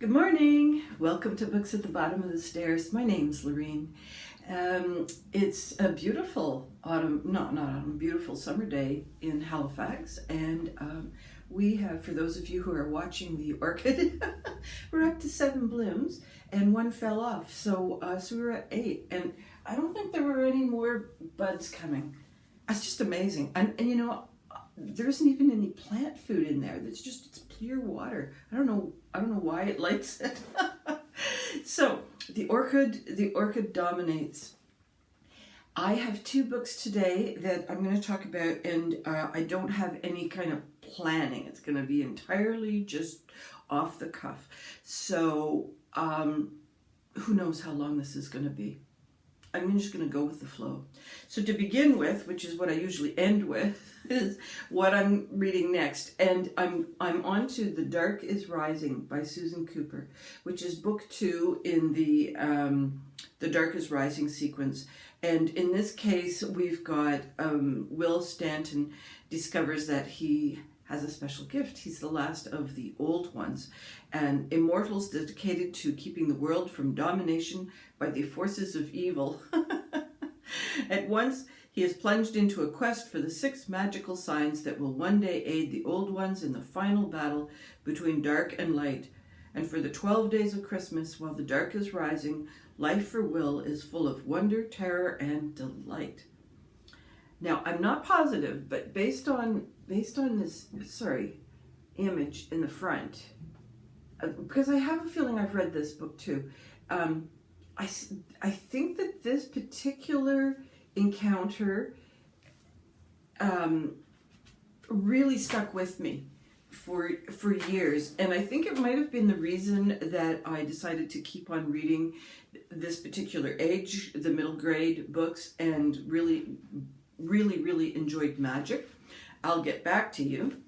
Good morning. Welcome to Books at the Bottom of the Stairs. My name's Lorene. It's a beautiful not autumn, beautiful summer day in Halifax. And we have, for those of you who are watching the orchid, we're up to 7 blooms and 1 fell off. So we were at 8. And I don't think there were any more buds coming. That's just amazing. And you know, there isn't even any plant food in there. It's clear water. I don't know why it likes it. So the orchid dominates. I have 2 books today that I'm going to talk about, and I don't have any kind of planning. It's going to be entirely just off the cuff. So who knows how long this is going to be. I'm just going to go with the flow. So to begin with, which is what I usually end with, is what I'm reading next. And I'm on to The Dark is Rising by Susan Cooper, which is book 2 in the Dark is Rising sequence. And in this case, we've got Will Stanton discovers that he has a special gift. He's the last of the old ones, and immortals dedicated to keeping the world from domination by the forces of evil. At once, he is plunged into a quest for the 6 magical signs that will one day aid the old ones in the final battle between dark and light. And for the 12 days of Christmas, while the dark is rising, life for Will is full of wonder, terror, and delight. Now, I'm not positive, but based on this image in the front, because I have a feeling I've read this book too, I think that this particular encounter really stuck with me for years, and I think it might have been the reason that I decided to keep on reading this particular age, the middle grade books, and really enjoyed magic. I'll get back to you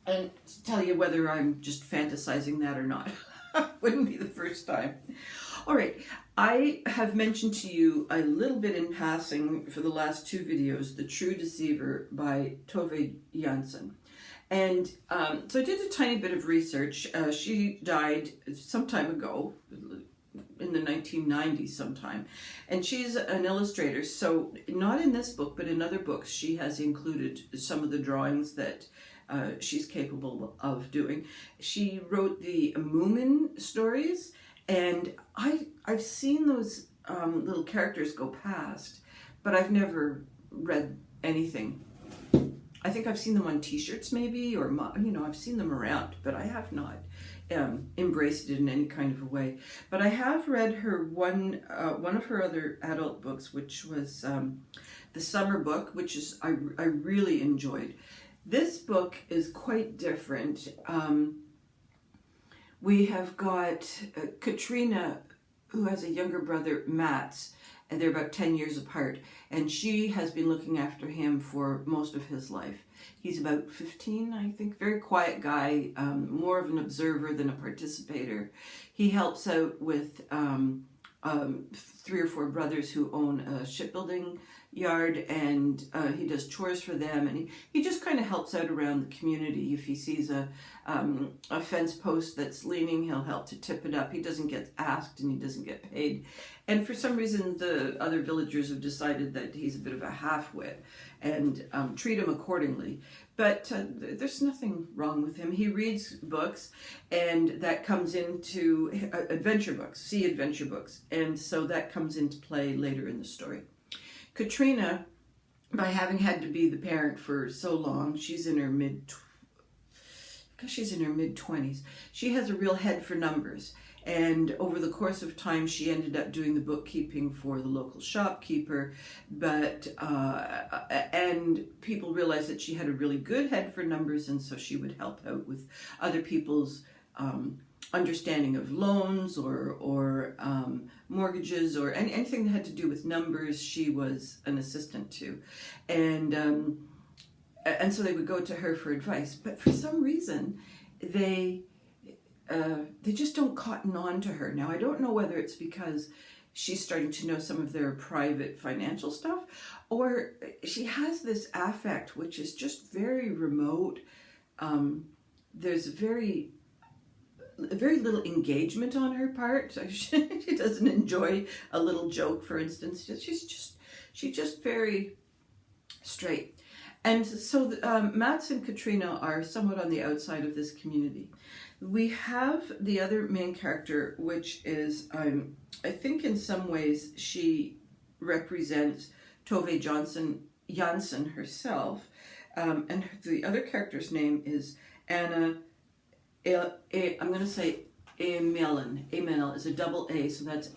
and tell you whether I'm just fantasizing that or not. Wouldn't be the first time. All right, I have mentioned to you a little bit in passing for the last 2 videos, The True Deceiver by Tove Jansson. And so I did a tiny bit of research. She died some time ago, in the 1990s sometime, and she's an illustrator, so not in this book but in other books she has included some of the drawings that she's capable of doing. She wrote the Moomin stories, and I've seen those little characters go past, but I've never read anything. I think I've seen them on t-shirts maybe, or I've seen them around, but I have not embraced it in any kind of a way. But I have read her one of her other adult books, which was the summer book, which is I really enjoyed. This book is quite different. We have got Katrina, who has a younger brother, Mats, and they're about 10 years apart, and she has been looking after him for most of his life. He's about 15, I think, very quiet guy, more of an observer than a participator. He helps out with 3 or 4 brothers who own a shipbuilding yard, and he does chores for them, and he just kind of helps out around the community. If he sees a fence post that's leaning, he'll help to tip it up. He doesn't get asked and he doesn't get paid. And for some reason, the other villagers have decided that he's a bit of a half-wit and treat him accordingly. But there's nothing wrong with him. He reads books, and that comes into adventure books, adventure books. And so that comes into play later in the story. Katrina, by having had to be the parent for so long, she's in her mid-20s. She has a real head for numbers. And over the course of time, she ended up doing the bookkeeping for the local shopkeeper. But and people realized that she had a really good head for numbers, and so she would help out with other people's understanding of loans or mortgages or anything that had to do with numbers. She was an assistant to, and so they would go to her for advice. But for some reason, they just don't cotton on to her. Now, I don't know whether it's because she's starting to know some of their private financial stuff, or she has this affect which is just very remote. There's very very little engagement on her part. She doesn't enjoy a little joke, for instance. She's just very straight. And so Mats and Katrina are somewhat on the outside of this community. We have the other main character, which is, I think in some ways she represents Tove Jansson herself. And the other character's name is Anna. I'm going to say Amelin. Amelin is a double A, so that's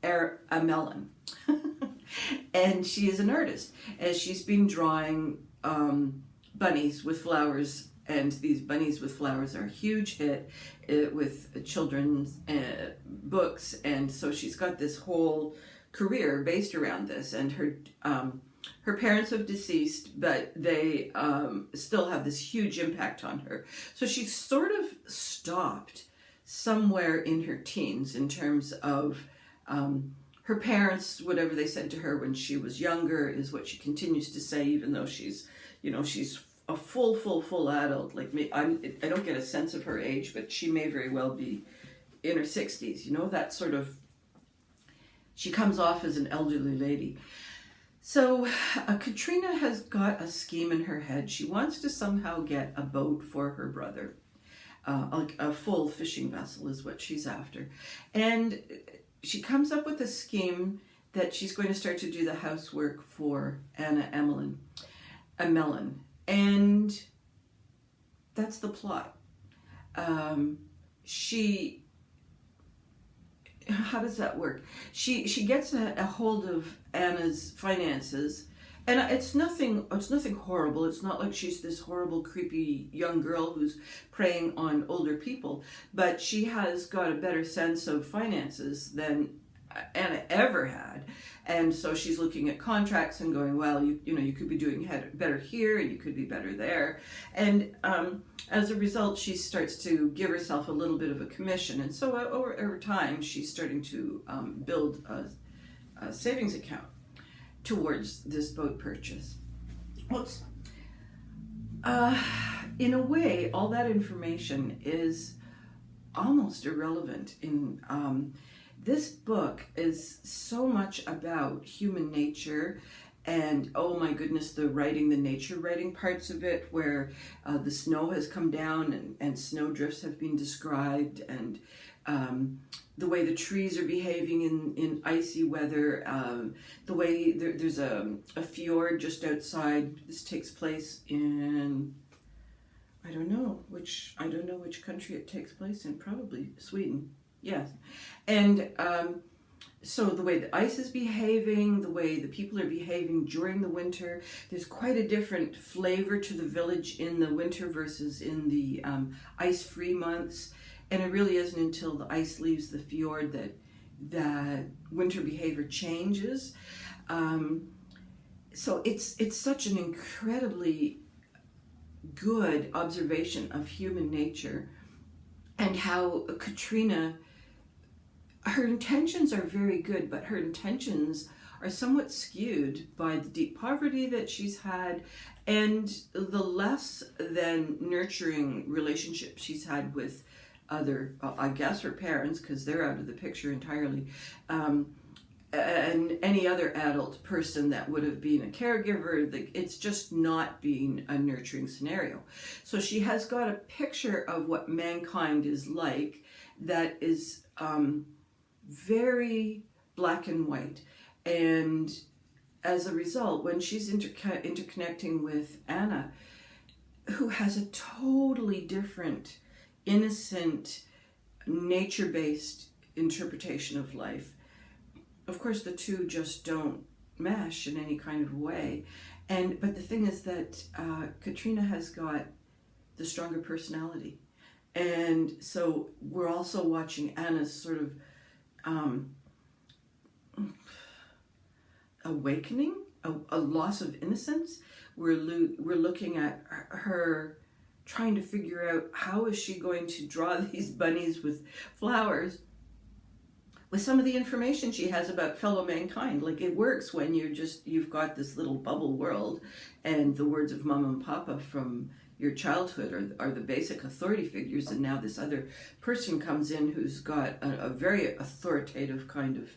Amelin. And she is an artist, as she's been drawing bunnies with flowers, and these bunnies with flowers are a huge hit with children's books, and so she's got this whole career based around this. And her parents have deceased, but they still have this huge impact on her. So she's sort of stopped somewhere in her teens in terms of her parents, whatever they said to her when she was younger is what she continues to say, even though she's a full adult. Like me, I don't get a sense of her age, but she may very well be in her 60s. That sort of, she comes off as an elderly lady. So Katrina has got a scheme in her head. She wants to somehow get a boat for her brother. Like a full fishing vessel is what she's after. And she comes up with a scheme that she's going to start to do the housework for Anna Amelin. And that's the plot. How does that work? She gets a hold of Anna's finances, and it's nothing horrible. It's not like she's this horrible, creepy young girl who's preying on older people, but she has got a better sense of finances than Anna ever had. And so she's looking at contracts and going, well, you could be doing better here, and you could be better there. And as a result, she starts to give herself a little bit of a commission. And so over time, she's starting to build a savings account towards this boat purchase. In a way, all that information is almost irrelevant in this book is so much about human nature, and oh my goodness, the nature writing parts of it, where the snow has come down and snow drifts have been described, and the way the trees are behaving in icy weather, the way there's a fjord just outside. This takes place in, I don't know which country it takes place in, probably Sweden. Yes. And so the way the ice is behaving, the way the people are behaving during the winter, there's quite a different flavor to the village in the winter versus in the ice-free months. And it really isn't until the ice leaves the fjord that winter behavior changes. So it's such an incredibly good observation of human nature, and how Katrina, her intentions are very good, but her intentions are somewhat skewed by the deep poverty that she's had and the less than nurturing relationship she's had with other, I guess her parents, because they're out of the picture entirely, and any other adult person that would have been a caregiver. It's just not being a nurturing scenario. So she has got a picture of what mankind is like that is very black and white. And as a result, when she's interconnecting with Anna, who has a totally different, innocent, nature-based interpretation of life, of course the two just don't mesh in any kind of way. But the thing is that Katrina has got the stronger personality. And so we're also watching Anna's sort of awakening, a loss of innocence. We're looking at her trying to figure out how is she going to draw these bunnies with flowers with some of the information she has about fellow mankind. Like, it works when you've got this little bubble world and the words of Mama and Papa from your childhood are the basic authority figures, and now this other person comes in who's got a very authoritative kind of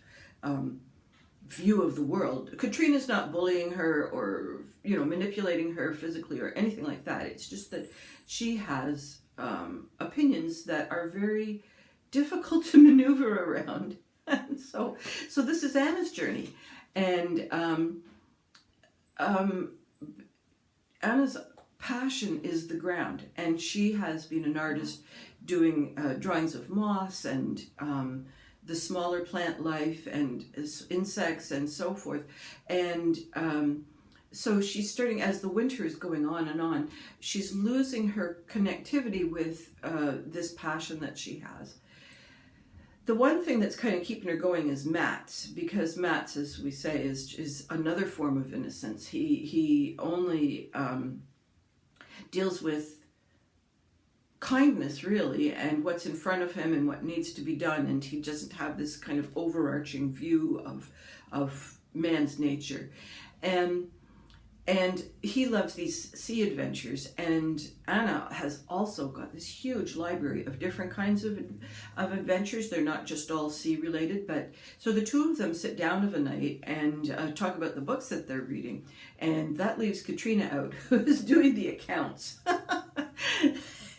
view of the world. Katrina's not bullying her or manipulating her physically or anything like that. It's just that she has opinions that are very difficult to maneuver around. And so this is Anna's journey, and Anna's passion is the ground, and she has been an artist doing drawings of moss and the smaller plant life and insects and so forth. And so she's starting, as the winter is going on, she's losing her connectivity with this passion that she has. The one thing that's kind of keeping her going is Mats, because Mats, as we say, is another form of innocence. He only deals with kindness, really, and what's in front of him and what needs to be done, and he doesn't have this kind of overarching view of man's nature. And he loves these sea adventures, and Anna has also got this huge library of different kinds of adventures. They're not just all sea related, but so the two of them sit down of a night and talk about the books that they're reading, and that leaves Katrina out, who's doing the accounts.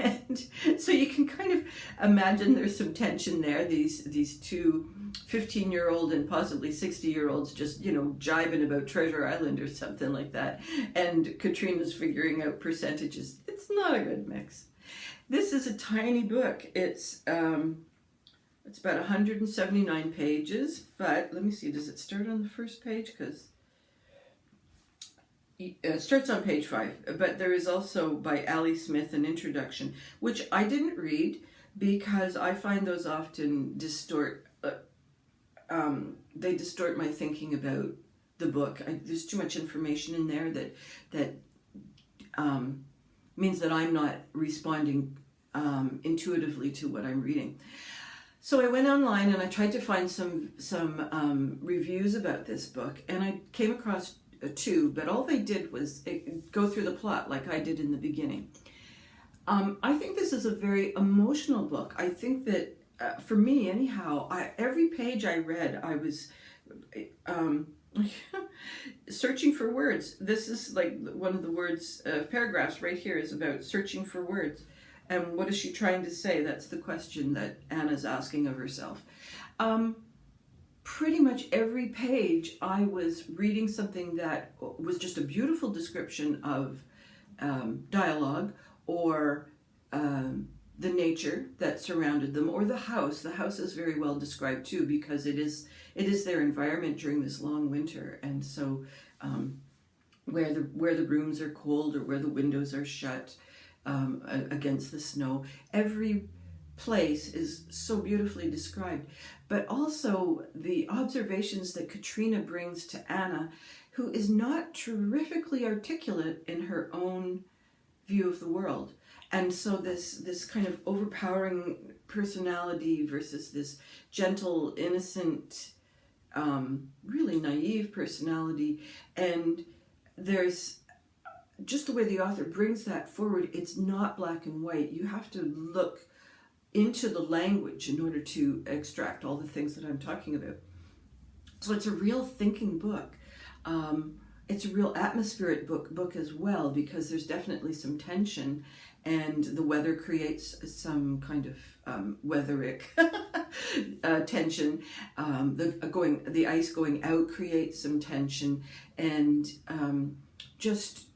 And so you can kind of imagine there's some tension there. These two 15-year-old and possibly 60-year-olds just, jibing about Treasure Island or something like that. And Katrina's figuring out percentages. It's not a good mix. This is a tiny book. It's about 179 pages, but let me see, does it start on the first page? Because it starts on page 5, but there is also by Ali Smith an introduction, which I didn't read because I find those often distort my thinking about the book. There's too much information in there that means that I'm not responding intuitively to what I'm reading. So I went online and I tried to find some reviews about this book, and I came across two, but all they did was go through the plot like I did in the beginning. I think this is a very emotional book. I think that for me anyhow, every page I read, I was searching for words. This is like one of the words, paragraphs right here is about searching for words. And what is she trying to say? That's the question that Anna's asking of herself. Pretty much every page I was reading something that was just a beautiful description of dialogue, or the nature that surrounded them, or the house. The house is very well described too, because it is their environment during this long winter. And so where the rooms are cold or where the windows are shut against the snow, every place is so beautifully described. But also the observations that Katrina brings to Anna, who is not terrifically articulate in her own view of the world. And so this kind of overpowering personality versus this gentle, innocent, really naive personality. And there's just the way the author brings that forward. It's not black and white. You have to look into the language in order to extract all the things that I'm talking about. So it's a real thinking book. It's a real atmospheric book as well, because there's definitely some tension, and the weather creates some kind of weatheric tension. The ice going out creates some tension, and just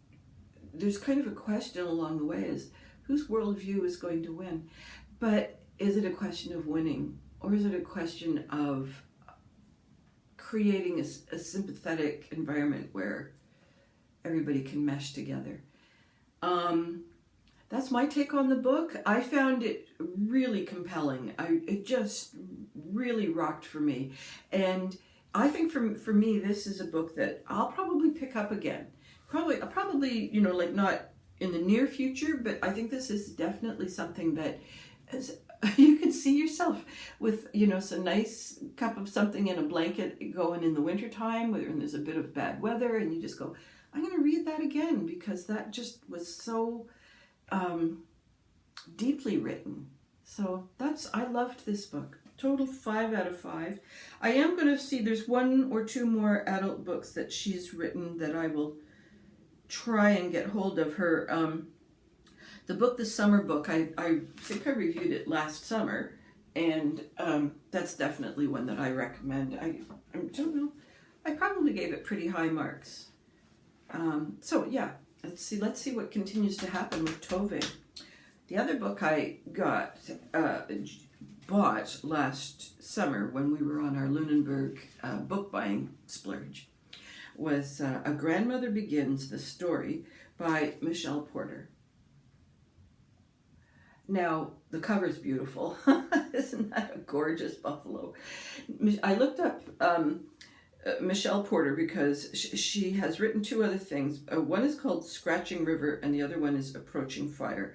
there's kind of a question along the way: is whose worldview is going to win? But is it a question of winning, or is it a question of creating a sympathetic environment where everybody can mesh together? That's my take on the book. I found it really compelling. It just really rocked for me. And I think for me, this is a book that I'll probably pick up again. Probably, like not in the near future, but I think this is definitely something that you can see yourself with, some nice cup of something and a blanket going in the wintertime when there's a bit of bad weather, and you just go, I'm going to read that again, because that just was so deeply written. So I loved this book. Total 5 out of 5. I am going to see, there's 1 or 2 more adult books that she's written that I will try and get hold of. Her, the book, the summer book, I think I reviewed it last summer, and that's definitely one that I recommend. I don't know, I probably gave it pretty high marks. So yeah, let's see what continues to happen with Tove. The other book I bought last summer when we were on our Lunenburg book buying splurge was A Grandmother Begins, the Story by Michelle Porter. Now, the cover's beautiful. Isn't that a gorgeous buffalo? I looked up Michelle Porter because she has written 2 other things. One is called Scratching River and the other one is Approaching Fire.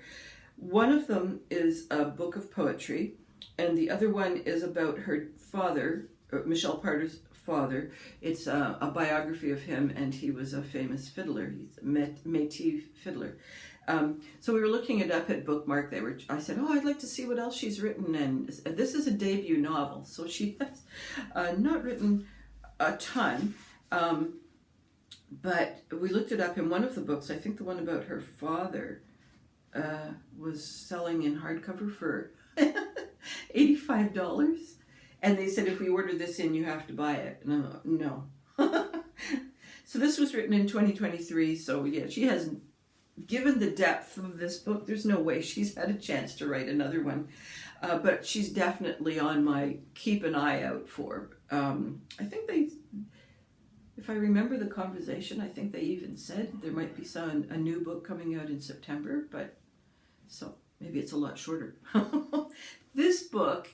One of them is a book of poetry and the other one is about her father, Michelle Porter's father. It's a biography of him, and he was a famous fiddler. He's a Métis fiddler. So we were looking it up at Bookmark. I said, "Oh, I'd like to see what else she's written." And this is a debut novel, so she has not written a ton. But we looked it up in one of the books. I think the one about her father was selling in hardcover for $85. And they said, if we order this in, you have to buy it. And I'm like, no. So this was written in 2023. So yeah, she hasn't, given the depth of this book, there's no way she's had a chance to write another one. But she's definitely on my keep an eye out for. I think if I remember the conversation, I think they even said there might be a new book coming out in September. But so maybe it's a lot shorter. This book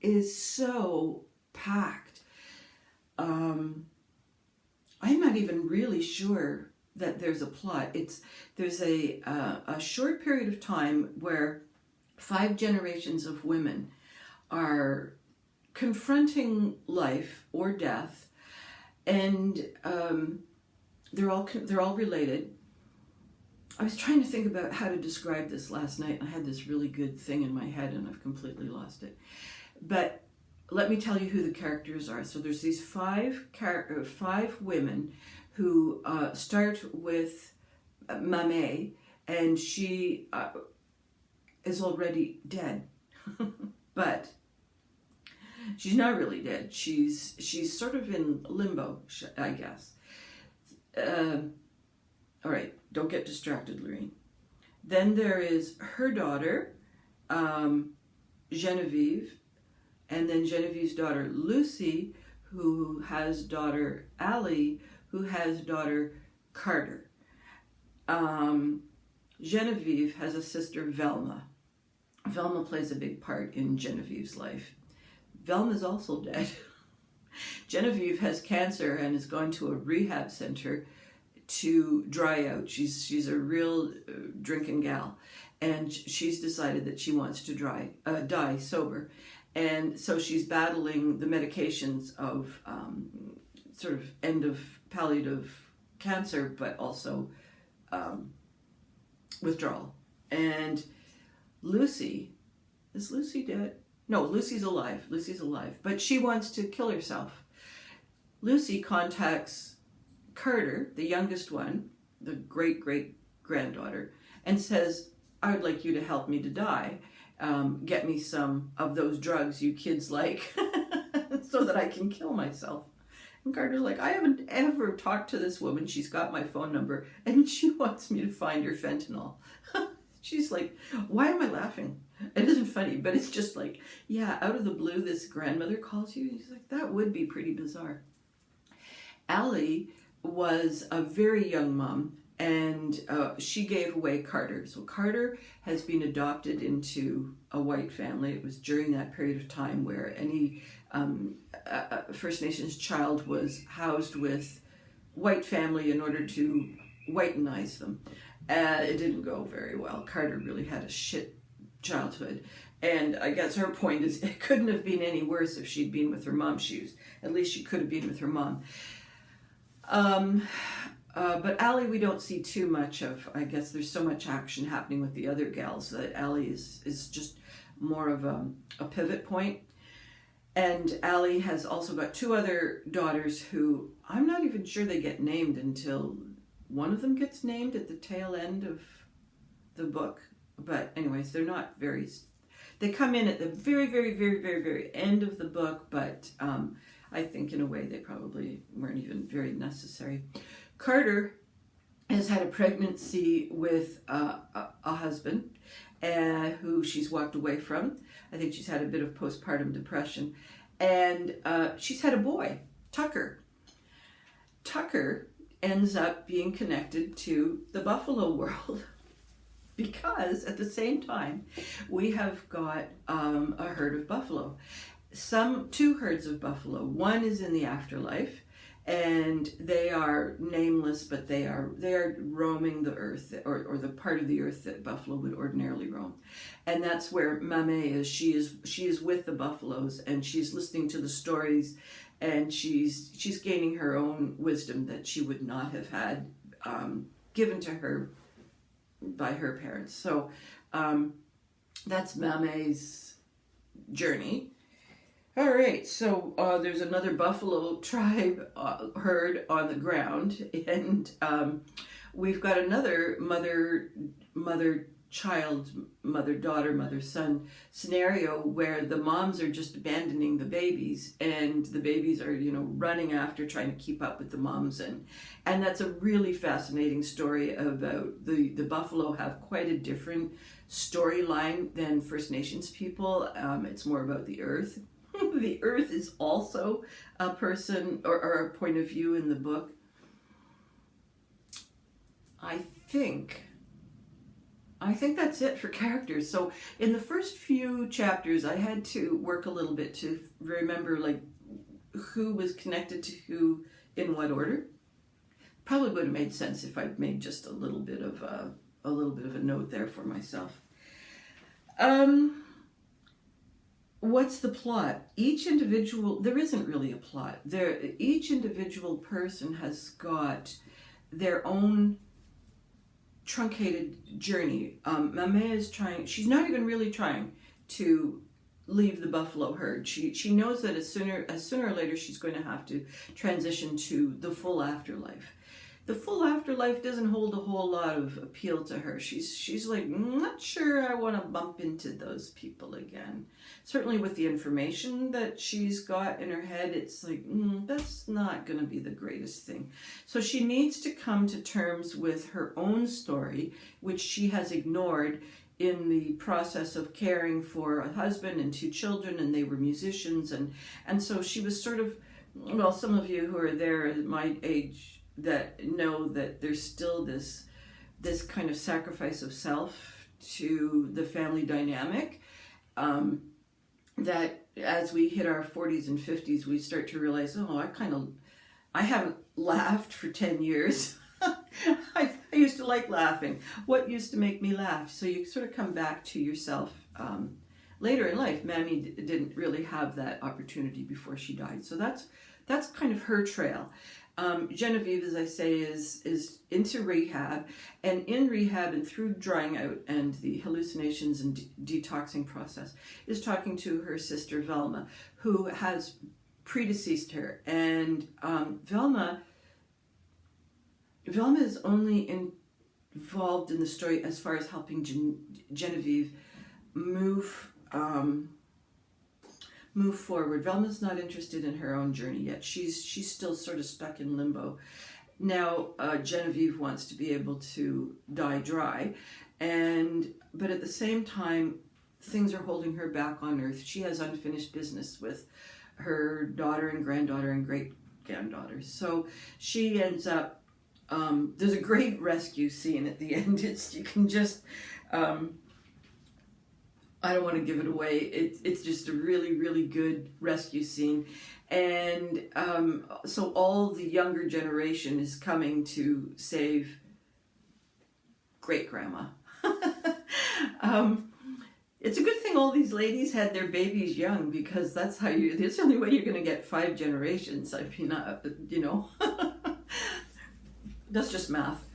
is so packed. I'm not even really sure that there's a plot. There's a short period of time where 5 generations of women are confronting life or death, and they're all related. I was trying to think about how to describe this last night, and I had this really good thing in my head, and I've completely lost it. But let me tell you who the characters are. So there's these 5 women who start with Mamé, and she is already dead. But she's not really dead. She's sort of in limbo, I guess. All right, don't get distracted, Lorraine. Then there is her daughter, Genevieve, and then Genevieve's daughter, Lucy, who has daughter Allie, who has daughter Carter. Genevieve has a sister, Velma. Velma plays a big part in Genevieve's life. Velma's also dead. Genevieve has cancer and is going to a rehab center to dry out. She's a real drinking gal, and she's decided that she wants to die sober. And so she's battling the medications of sort of end of palliative cancer, but also withdrawal. And Lucy, is Lucy dead? No, Lucy's alive. Lucy's alive, but she wants to kill herself. Lucy contacts Carter, the youngest one, the great-great-granddaughter, and says, I would like you to help me to die. Get me some of those drugs you kids like so that I can kill myself. And Carter's like, I haven't ever talked to this woman. She's got my phone number and she wants me to find her fentanyl. She's like, why am I laughing? It isn't funny, but it's just like, yeah, out of the blue, this grandmother calls you. He's like, that would be pretty bizarre. Allie was a very young mom, and she gave away Carter. So Carter has been adopted into a white family. It was during that period of time where any First Nations child was housed with white family in order to whitenize them. It didn't go very well. Carter really had a shit childhood. And I guess her point is it couldn't have been any worse if she'd been with her mom. At least she could have been with her mom. But Allie, we don't see too much of. I guess there's so much action happening with the other gals that Allie is just more of a pivot point. And Allie has also got two other daughters who I'm not even sure they get named until one of them gets named at the tail end of the book. But anyways, they're not very... They come in at the very, very, very, very, very end of the book, but I think in a way they probably weren't even very necessary. Carter has had a pregnancy with a husband who she's walked away from. I think she's had a bit of postpartum depression. And she's had a boy, Tucker. Tucker ends up being connected to the buffalo world because at the same time we have got a herd of buffalo. Two herds of buffalo. One is in the afterlife, and they are nameless, but they are roaming the earth, or the part of the earth that buffalo would ordinarily roam. And that's where Mame is. She is with the buffaloes, and she's listening to the stories, and she's gaining her own wisdom that she would not have had given to her by her parents. So that's Mame's journey. All right, so there's another buffalo tribe herd on the ground, and we've got another mother-child, mother-daughter, mother-son scenario where the moms are just abandoning the babies, and the babies are, running after, trying to keep up with the moms, and that's a really fascinating story about the buffalo have quite a different storyline than First Nations people. It's more about the earth. The earth is also a person or a point of view in the book. I think that's it for characters. So in the first few chapters, I had to work a little bit to remember who was connected to who in what order. Probably would have made sense if I'd made just a little bit of a note there for myself. What's the plot? There isn't really a plot. Each individual person has got their own truncated journey. Mame is she's not even really trying to leave the buffalo herd. She knows that sooner or later she's going to have to transition to the full afterlife. The full afterlife doesn't hold a whole lot of appeal to her. She's like, not sure I want to bump into those people again. Certainly with the information that she's got in her head, it's like, that's not going to be the greatest thing. So she needs to come to terms with her own story, which she has ignored in the process of caring for a husband and two children, and they were musicians. And so she was sort of, well, some of you who are there at my age that know that there's still this kind of sacrifice of self to the family dynamic, that as we hit our 40s and 50s, we start to realize, I haven't laughed for 10 years. I used to like laughing. What used to make me laugh? So you sort of come back to yourself later in life. Mammy didn't really have that opportunity before she died. So that's kind of her trail. Genevieve, as I say, is into rehab, and in rehab and through drying out and the hallucinations and detoxing process, is talking to her sister Velma, who has predeceased her. And Velma is only involved in the story as far as helping Genevieve move forward. Velma's not interested in her own journey yet. She's still sort of stuck in limbo. Now Genevieve wants to be able to die dry, but at the same time, things are holding her back on Earth. She has unfinished business with her daughter and granddaughter and great-granddaughter. So she ends up, there's a great rescue scene at the end. You can just... I don't want to give it away. It's just a really, really good rescue scene. And so all the younger generation is coming to save great-grandma. It's a good thing all these ladies had their babies young, because that's the only way you're going to get 5 generations. I mean, That's just math.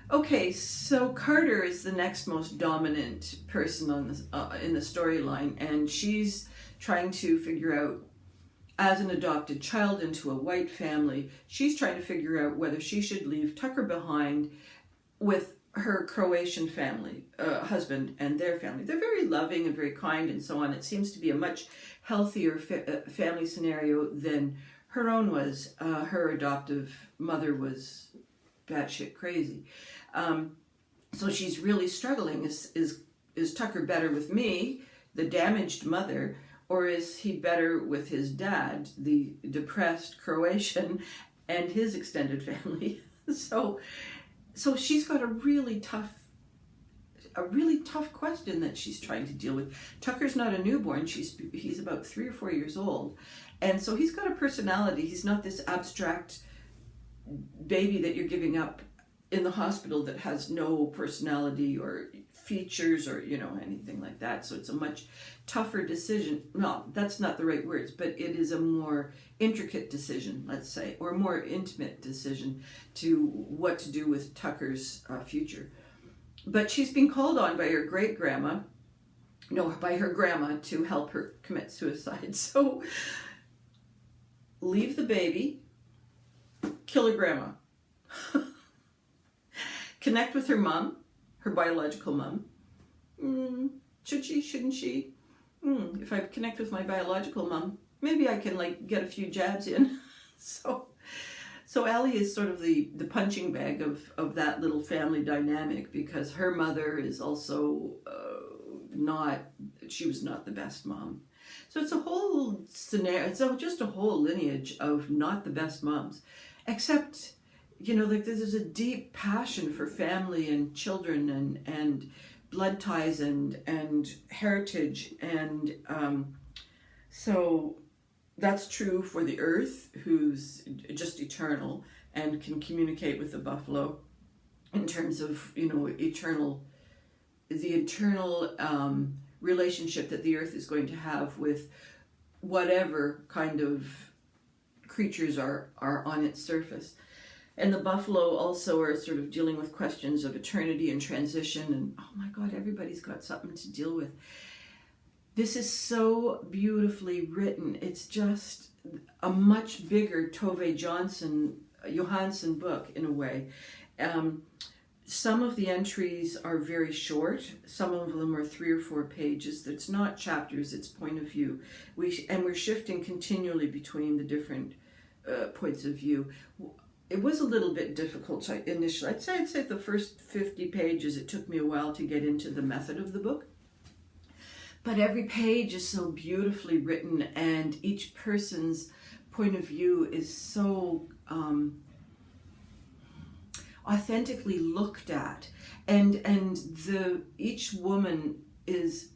Okay, so Carter is the next most dominant person on this, in the storyline, and she's trying to figure out, as an adopted child into a white family, she's trying to figure out whether she should leave Tucker behind with her Croatian family, husband and their family. They're very loving and very kind and so on. It seems to be a much healthier family scenario than her own was. Her adoptive mother was batshit crazy. So she's really struggling. Is Tucker better with me, the damaged mother, or is he better with his dad, the depressed Croatian, and his extended family? So she's got a really tough question that she's trying to deal with. Tucker's not a newborn. He's about 3 or 4 years old. And so he's got a personality. He's not this abstract baby that you're giving up in the hospital that has no personality or features or, anything like that. So it's a much tougher decision. No, that's not the right words, but it is a more intricate decision, let's say, or more intimate decision to what to do with Tucker's future. But she's been called on by her by her grandma to help her commit suicide. So leave the baby, kill her grandma. Connect with her mom, her biological mom. Should she? Shouldn't she? If I connect with my biological mom, maybe I can get a few jabs in. So Allie is sort of the punching bag of that little family dynamic, because her mother is also she was not the best mom. So it's a whole scenario. It's just a whole lineage of not the best moms, except, there's a deep passion for family and children and blood ties and heritage. And so that's true for the earth, who's just eternal and can communicate with the buffalo in terms of, the eternal relationship that the earth is going to have with whatever kind of creatures are on its surface. And the buffalo also are sort of dealing with questions of eternity and transition. And oh my God, everybody's got something to deal with. This is so beautifully written. It's just a much bigger Tove Jansson book in a way. Some of the entries are very short. Some of them are 3 or 4 pages. It's not chapters, it's point of view. We're shifting continually between the different points of view. It was a little bit difficult initially. I'd say the first 50 pages, it took me a while to get into the method of the book. But every page is so beautifully written, and each person's point of view is so authentically looked at, and each woman is,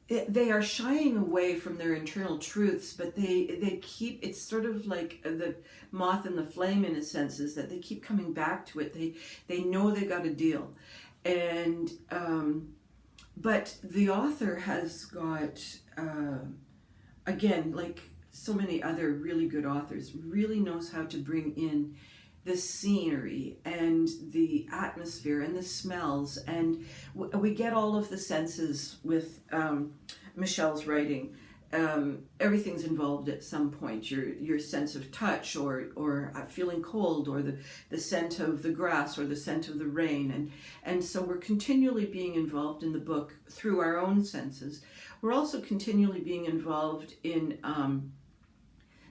they are shying away from their internal truths, but they keep, it's sort of like the moth and the flame in a sense, is that they keep coming back to it. They know they got a deal. And but the author has got again, like so many other really good authors, really knows how to bring in the scenery and the atmosphere and the smells, and we get all of the senses with Michelle's writing. Everything's involved at some point. Your sense of touch, or feeling cold, or the scent of the grass, or the scent of the rain, and so we're continually being involved in the book through our own senses. We're also continually being involved in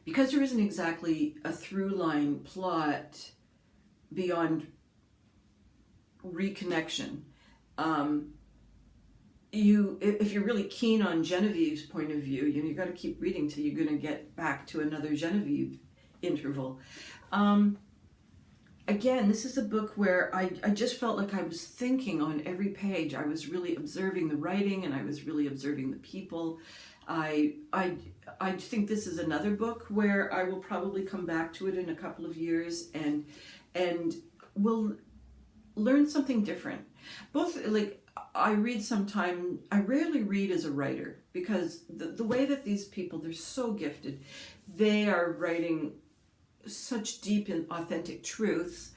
because there isn't exactly a through line plot beyond reconnection. If you're really keen on Genevieve's point of view, you got to keep reading till you're going to get back to another Genevieve interval. Again, this is a book where I just felt like I was thinking on every page. I was really observing the writing, and I was really observing the people. I think this is another book where I will probably come back to it in a couple of years and will learn something different. Both, like, I rarely read as a writer, because the way that these people, they're so gifted. They are writing such deep and authentic truths.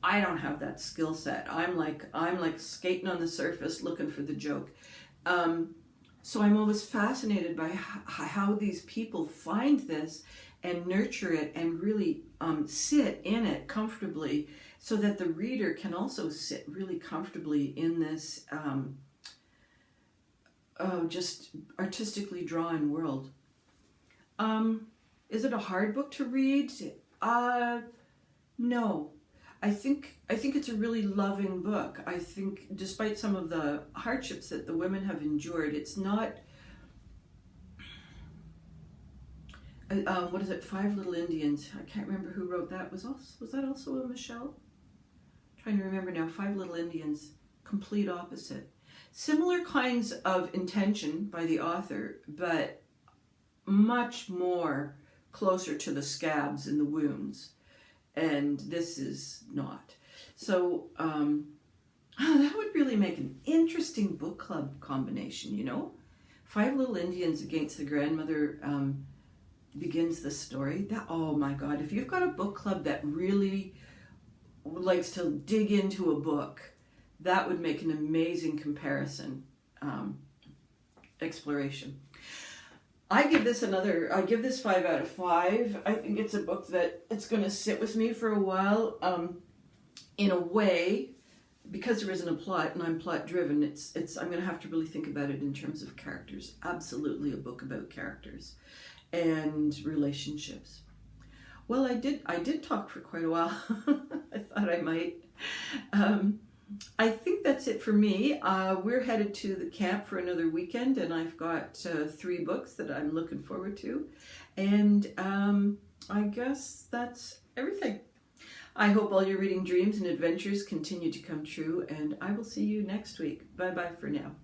I don't have that skill set. I'm like skating on the surface looking for the joke. So I'm always fascinated by how these people find this and nurture it and really sit in it comfortably, so that the reader can also sit really comfortably in this just artistically drawn world. Is it a hard book to read? No. I think it's a really loving book. I think despite some of the hardships that the women have endured, it's not... what is it? Five Little Indians. I can't remember who wrote that. Was that also a Michelle? I'm trying to remember now. Five Little Indians. Complete opposite. Similar kinds of intention by the author, but much more closer to the scabs and the wounds. And this is not. So that would really make an interesting book club combination, you know? Five Little Indians against the grandmother begins the story. That, oh my God, if you've got a book club that really likes to dig into a book, that would make an amazing comparison exploration. I give this 5 out of 5. I think it's a book that it's going to sit with me for a while. In a way, because there isn't a plot and I'm plot driven, I'm going to have to really think about it in terms of characters. Absolutely a book about characters and relationships. Well, I did talk for quite a while. I thought I might. I think that's it for me. We're headed to the camp for another weekend, and I've got 3 books that I'm looking forward to. And I guess that's everything. I hope all your reading dreams and adventures continue to come true, and I will see you next week. Bye-bye for now.